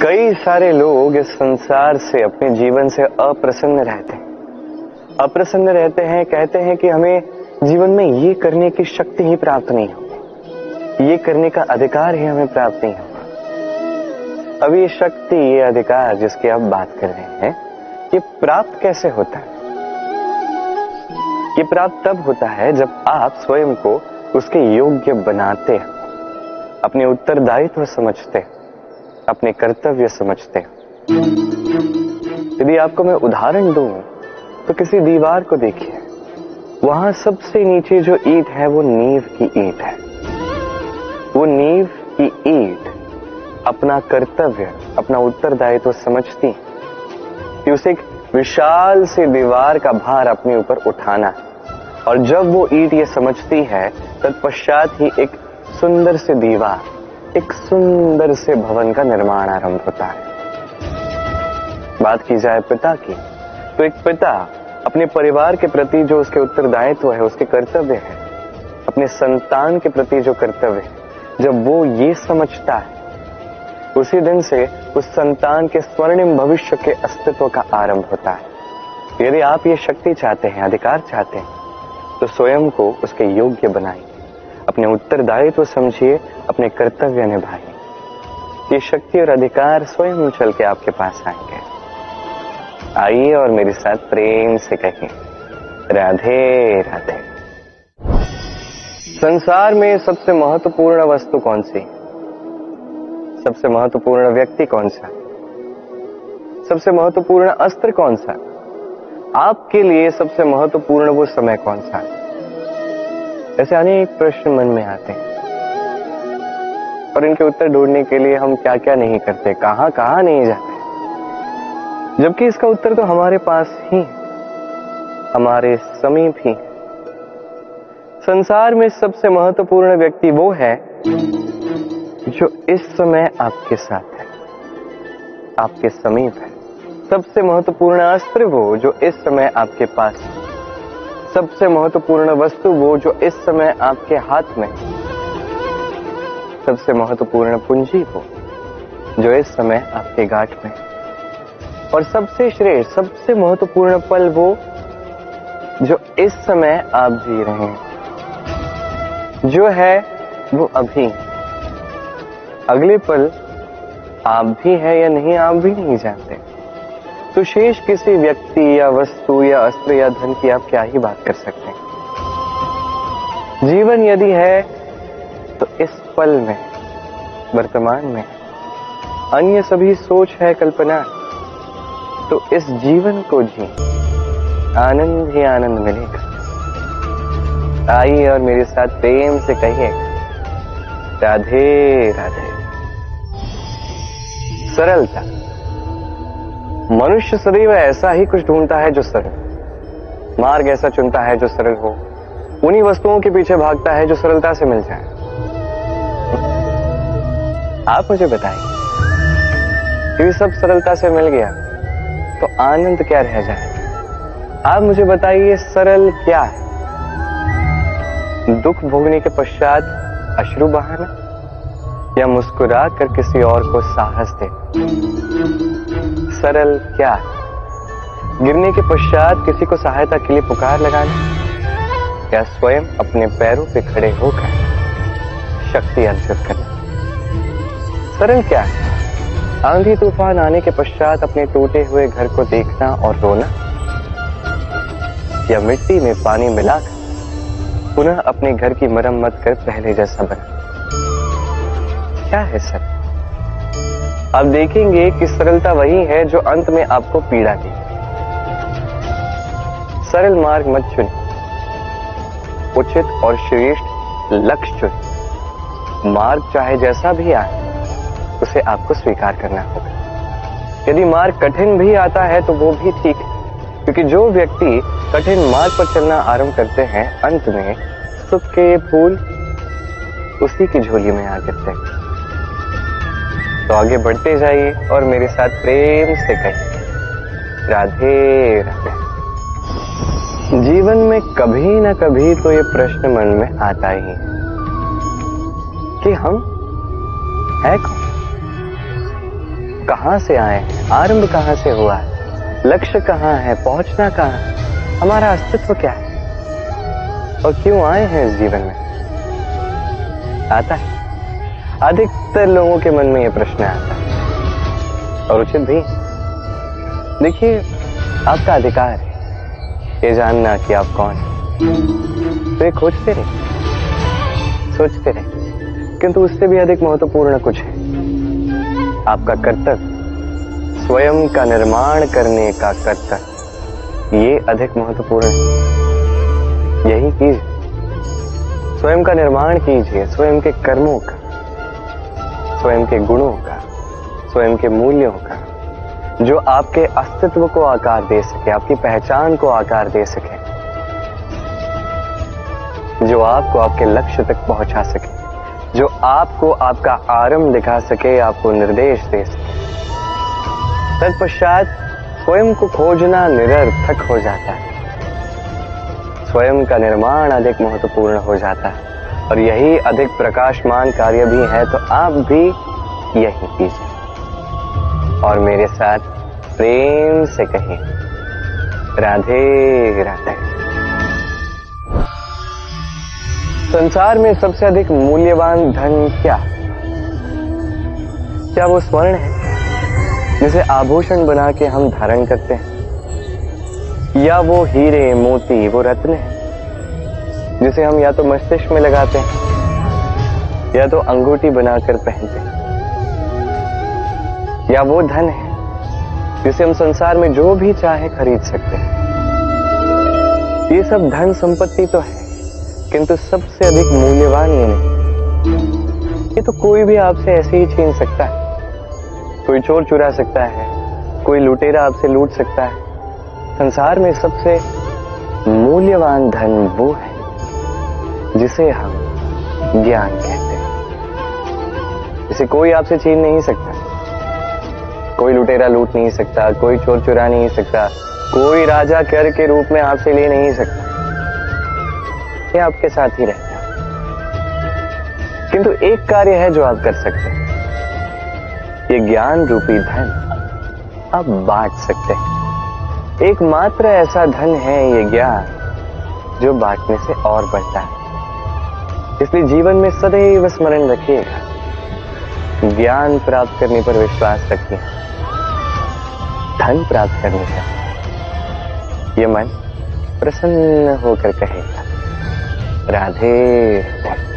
कई सारे लोग इस संसार से अपने जीवन से अप्रसन्न रहते हैं। अप्रसन्न रहते हैं, कहते हैं कि हमें जीवन में ये करने की शक्ति ही प्राप्त नहीं होगी, ये करने का अधिकार ही हमें प्राप्त नहीं होगा। अब ये शक्ति, ये अधिकार जिसकी आप बात कर रहे हैं, ये प्राप्त कैसे होता है? ये प्राप्त तब होता है जब आप स्वयं को उसके योग्य बनाते हैं, अपने उत्तरदायित्व समझते हैं, अपने कर्तव्य समझते हैं। यदि आपको मैं उदाहरण दूं तो किसी दीवार को देखिए, वहां सबसे नीचे जो ईंट है वो नींव की ईंट है। वो नींव की ईंट अपना कर्तव्य, अपना उत्तरदायित्व समझती कि उसे एक विशाल सी दीवार का भार अपने ऊपर उठाना है। और जब वो ईंट ये समझती है, तत्पश्चात ही एक सुंदर सी दीवार, एक सुंदर से भवन का निर्माण आरंभ होता है। बात की जाए पिता की, तो एक पिता अपने परिवार के प्रति जो उसके उत्तरदायित्व है, उसके कर्तव्य है, अपने संतान के प्रति जो कर्तव्य है, जब वो ये समझता है, उसी दिन से उस संतान के स्वर्णिम भविष्य के अस्तित्व का आरंभ होता है। यदि आप ये शक्ति चाहते हैं, अधिकार चाहते हैं, तो स्वयं को उसके योग्य बनाइए, अपने उत्तरदायित्व समझिए, अपने कर्तव्य निभाइए। ये शक्ति और अधिकार स्वयं चल के आपके पास आएंगे। आइए और मेरे साथ प्रेम से कहिए, राधे राधे। संसार में सबसे महत्वपूर्ण वस्तु कौन सी? सबसे महत्वपूर्ण व्यक्ति कौन सा? सबसे महत्वपूर्ण अस्त्र कौन सा? आपके लिए सबसे महत्वपूर्ण वो समय कौन सा? ऐसे अनेक प्रश्न मन में आते हैं और इनके उत्तर ढूंढने के लिए हम क्या क्या नहीं करते, कहां कहां नहीं जाते, जबकि इसका उत्तर तो हमारे पास ही, हमारे समीप ही। संसार में सबसे महत्वपूर्ण व्यक्ति वो है जो इस समय आपके साथ है, आपके समीप है। सबसे महत्वपूर्ण अस्त्र वो जो इस समय आपके पास है। सबसे महत्वपूर्ण वस्तु वो जो इस समय आपके हाथ में है। सबसे महत्वपूर्ण पूंजी वो जो इस समय आपके गांठ में है। और सबसे श्रेष्ठ, सबसे महत्वपूर्ण पल वो जो इस समय आप जी रहे हैं, जो है वो अभी। अगले पल आप भी है या नहीं, आप भी नहीं जानते। तो शेष किसी व्यक्ति या वस्तु या अस्त्र या धन की आप क्या ही बात कर सकते हैं। जीवन यदि है तो इस पल में, वर्तमान में। अन्य सभी सोच है, कल्पना। तो इस जीवन को जी, आनंद ही आनंद मिलेगा। आइए और मेरे साथ प्रेम से कहिए, राधे राधे। सरलता। मनुष्य सदैव ऐसा ही कुछ ढूंढता है जो सरल, मार्ग ऐसा चुनता है जो सरल हो, उन्हीं वस्तुओं के पीछे भागता है जो सरलता से मिल जाए। आप मुझे बताइए, यदि सब सरलता से मिल गया तो आनंद क्या रह जाए? आप मुझे बताइए, सरल क्या है? दुख भोगने के पश्चात अश्रु बहाना, या मुस्कुरा कर किसी और को साहस दे? सरल क्या है? गिरने के पश्चात किसी को सहायता के लिए पुकार लगाना, या स्वयं अपने पैरों पे खड़े होकर शक्ति अर्जित करना? सरल क्या है? आंधी तूफान आने के पश्चात अपने टूटे हुए घर को देखना और रोना, या मिट्टी में पानी मिलाकर पुनः अपने घर की मरम्मत कर पहले जैसा बना? क्या है सरल? आप देखेंगे कि सरलता वही है जो अंत में आपको पीड़ा दी। सरल मार्ग मत चुनिए, उचित और श्रेष्ठ लक्ष्य चुनिए। मार्ग चाहे जैसा भी आए, उसे आपको स्वीकार करना होगा। यदि मार्ग कठिन भी आता है तो वो भी ठीक है, क्योंकि जो व्यक्ति कठिन मार्ग पर चलना आरंभ करते हैं, अंत में सुख के फूल उसी की झोली में आ गिरते हैं। तो आगे बढ़ते जाइए और मेरे साथ प्रेम से कहिए, राधे राधे। जीवन में कभी ना कभी तो ये प्रश्न मन में आता ही है कि हम है कौन? कहां से आए हैं, आरंभ कहां से हुआ है, लक्ष्य कहां है, पहुंचना कहां है, हमारा अस्तित्व क्या है और क्यों आए हैं इस जीवन में, आता है। अधिकतर लोगों के मन में यह प्रश्न आता है और उचित भी। देखिए, आपका अधिकार है ये जानना कि आप कौन हैं। तो ये खोजते रहे, सोचते रहे, किंतु उससे भी अधिक महत्वपूर्ण कुछ है। आपका कर्तव्य, स्वयं का निर्माण करने का कर्तव्य, ये अधिक महत्वपूर्ण है। यही कीजिए, स्वयं का निर्माण कीजिए, स्वयं के कर्मों का, स्वयं के गुणों का, स्वयं के मूल्यों का, जो आपके अस्तित्व को आकार दे सके, आपकी पहचान को आकार दे सके, जो आपको आपके लक्ष्य तक पहुंचा सके, जो आपको आपका आरंभ दिखा सके, आपको निर्देश दे सके। तत्पश्चात स्वयं को खोजना निरर्थक हो जाता है, स्वयं का निर्माण अधिक महत्वपूर्ण हो जाता है और यही अधिक प्रकाशमान कार्य भी है। तो आप भी यही कीजिए और मेरे साथ प्रेम से कहिए, राधे राधे। संसार में सबसे अधिक मूल्यवान धन क्या? क्या वो स्वर्ण है जिसे आभूषण बना के हम धारण करते हैं, या वो हीरे मोती, वो रत्न है जिसे हम या तो मस्तिष्क में लगाते हैं या तो अंगूठी बनाकर पहनते हैं, या वो धन है जिसे हम संसार में जो भी चाहे खरीद सकते हैं। ये सब धन संपत्ति तो है, किंतु सबसे अधिक मूल्यवान ये नहीं। ये तो कोई भी आपसे ऐसे ही छीन सकता है, कोई चोर चुरा सकता है, कोई लुटेरा आपसे लूट सकता है। संसार में सबसे मूल्यवान धन वो है जिसे हम ज्ञान कहते हैं। इसे कोई आपसे छीन नहीं सकता, कोई लुटेरा लूट नहीं सकता, कोई चोर चुरा नहीं सकता, कोई राजा कर के रूप में आपसे ले नहीं सकता। ये आपके साथ ही रहता है। किंतु एक कार्य है जो आप कर सकते हैं, ये ज्ञान रूपी धन आप बांट सकते हैं। एकमात्र ऐसा धन है ये ज्ञान जो बांटने से और बढ़ता है। इसलिए जीवन में सदैव स्मरण रखिएगा, ज्ञान प्राप्त करने पर विश्वास रखिए, धन प्राप्त करने से ये मन प्रसन्न होकर कहेगा, राधे राधे।